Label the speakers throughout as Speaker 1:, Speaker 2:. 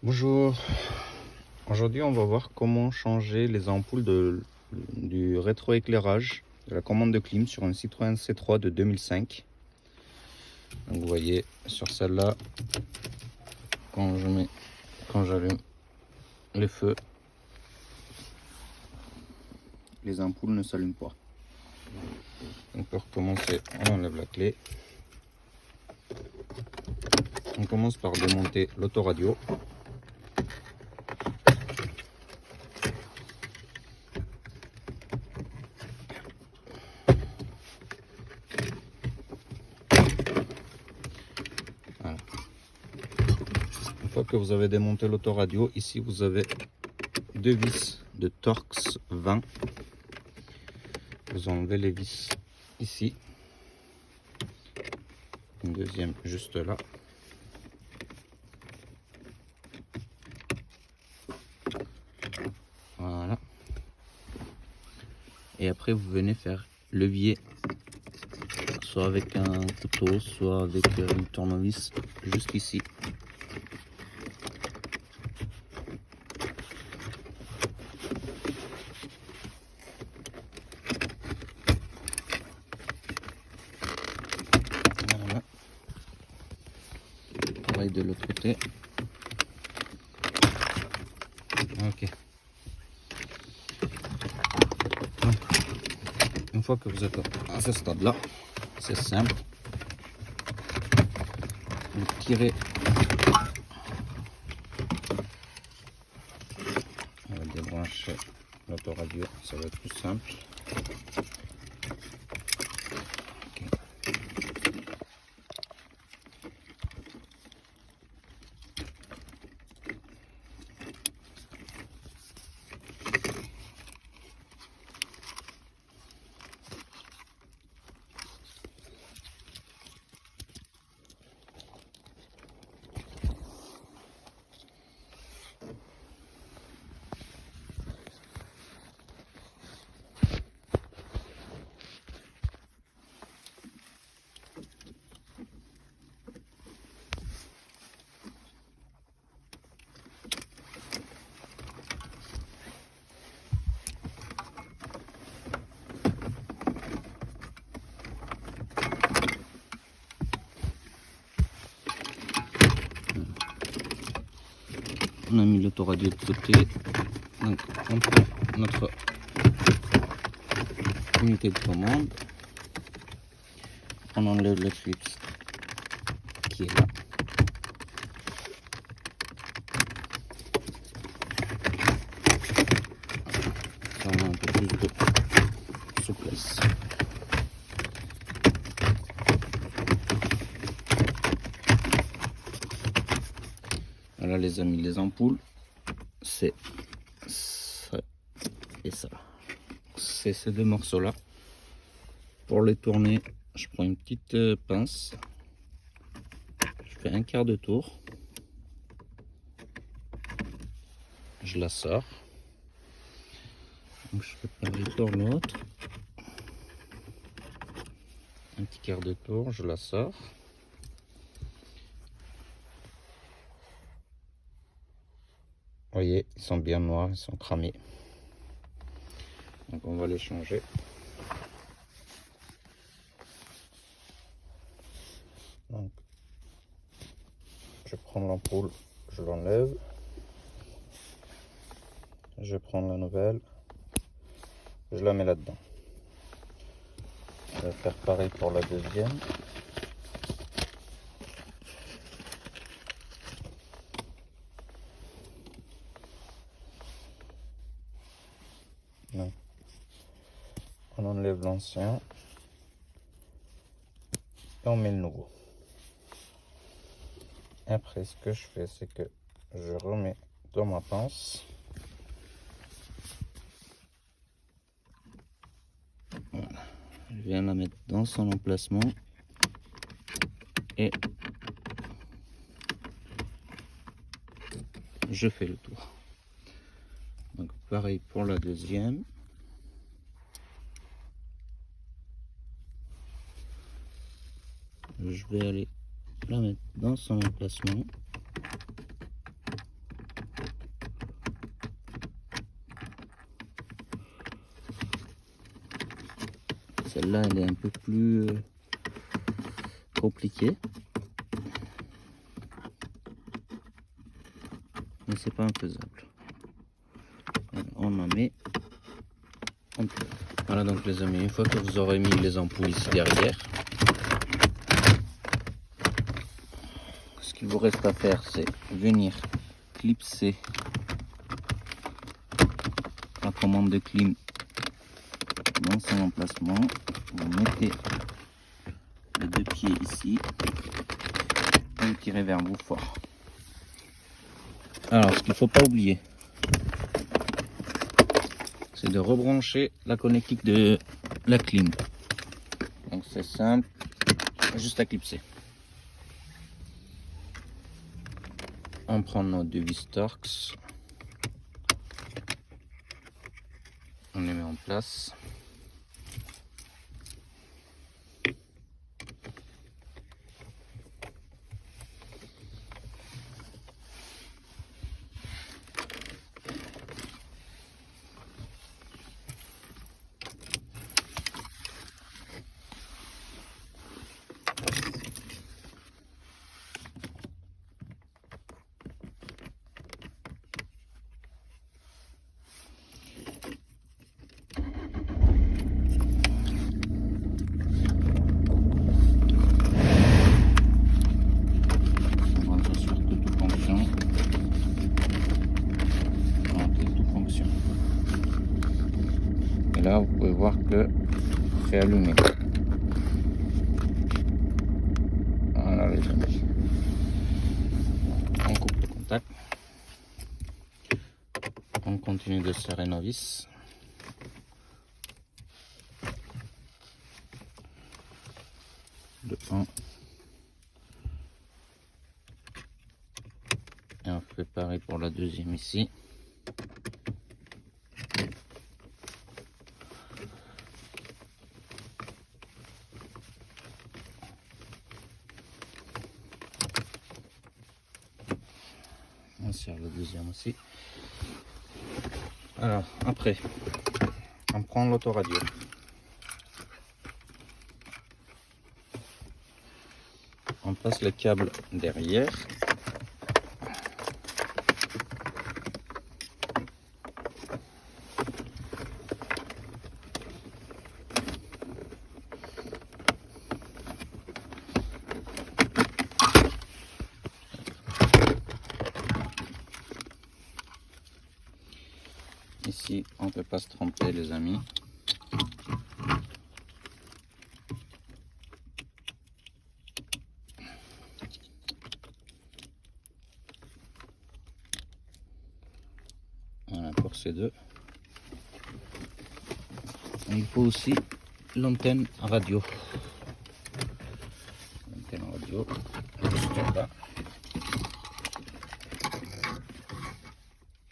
Speaker 1: Bonjour, aujourd'hui on va voir comment changer les ampoules du rétroéclairage de la commande de clim sur un Citroën C3 de 2005. Donc vous voyez sur celle-là, quand j'allume les feux, les ampoules ne s'allument pas. Donc pour commencer, on enlève la clé. On commence par démonter l'autoradio. Voilà. Une fois que vous avez démonté l'autoradio, ici vous avez deux vis de Torx 20. Vous enlevez les vis ici, une deuxième juste là. Voilà. Et après vous venez faire levier, soit avec un couteau, soit avec une tournevis, jusqu'ici. Voilà. Pareil de l'autre côté. Ok. Une fois que vous êtes à ce stade-là, c'est simple. Vous tirez. On va débrancher l'autoradio, ça va être plus simple. Okay. On a mis l'autoradio de côté, donc on prend notre unité de commande, on enlève le fixe qui est là. Ça, on a un peu plus de souplesse. Voilà les amis, les ampoules, c'est ça et ça. C'est ces deux morceaux là. Pour les tourner, je prends une petite pince, je fais un quart de tour, je la sors, donc je fais pareil pour l'autre, un petit quart de tour, je la sors. Vous voyez, ils sont bien noirs, ils sont cramés. Donc on va les changer. Donc, je prends l'ampoule, je l'enlève. Je prends la nouvelle, je la mets là-dedans. Je vais faire pareil pour la deuxième. Donc, on enlève l'ancien et on met le nouveau. Après, ce que je fais, c'est que je remets dans ma pince. Voilà. Je viens la mettre dans son emplacement et je fais le tour. Donc pareil pour la deuxième. Je vais aller la mettre dans son emplacement. Celle-là, elle est un peu plus compliquée. Mais c'est pas infaisable. On en met un peu. Voilà donc les amis, une fois que vous aurez mis les ampoules ici derrière, ce qu'il vous reste à faire, c'est venir clipser la commande de clim dans son emplacement. Vous mettez les deux pieds ici et vous tirez vers vous fort. Alors, ce qu'il ne faut pas oublier, c'est de rebrancher la connectique de la clim. Donc c'est simple, juste à clipser. On prend nos deux vis Torx, on les met en place. Et là, vous pouvez voir que c'est allumé. Voilà les amis. On coupe le contact. On continue de serrer nos vis. De 1. Et on fait pareil pour la deuxième ici. On serre le deuxième aussi. Alors après, on prend l'autoradio. On passe le câble derrière. Ici, on ne peut pas se tromper les amis. Voilà pour ces deux. Et il faut aussi l'antenne radio. L'antenne radio, juste là.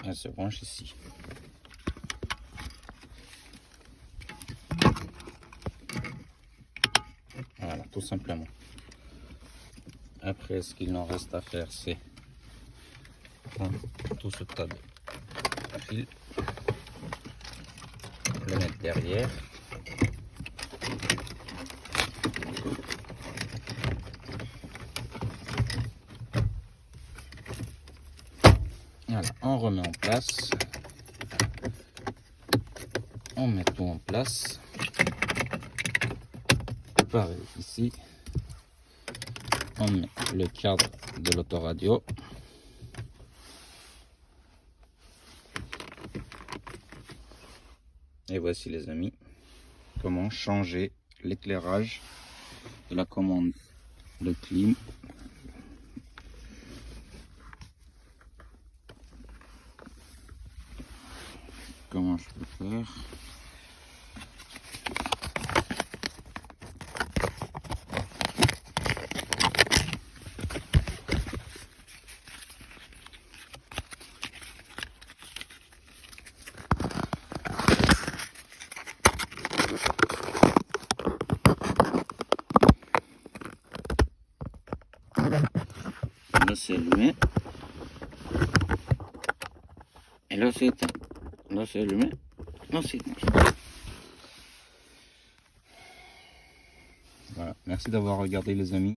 Speaker 1: Elle se branche ici. Voilà, tout simplement. Après, ce qu'il nous reste à faire, c'est prendre tout ce tas de fil, le mettre derrière. Voilà, on remet en place. On met tout en place. Pareil ici. On met le cadre de l'autoradio. Et voici les amis, comment changer l'éclairage de la commande de clim. Comment je peux faire? Là c'est allumé. Et là c'est éteint. Là c'est allumé. Là c'est éteint. Voilà. Merci d'avoir regardé les amis.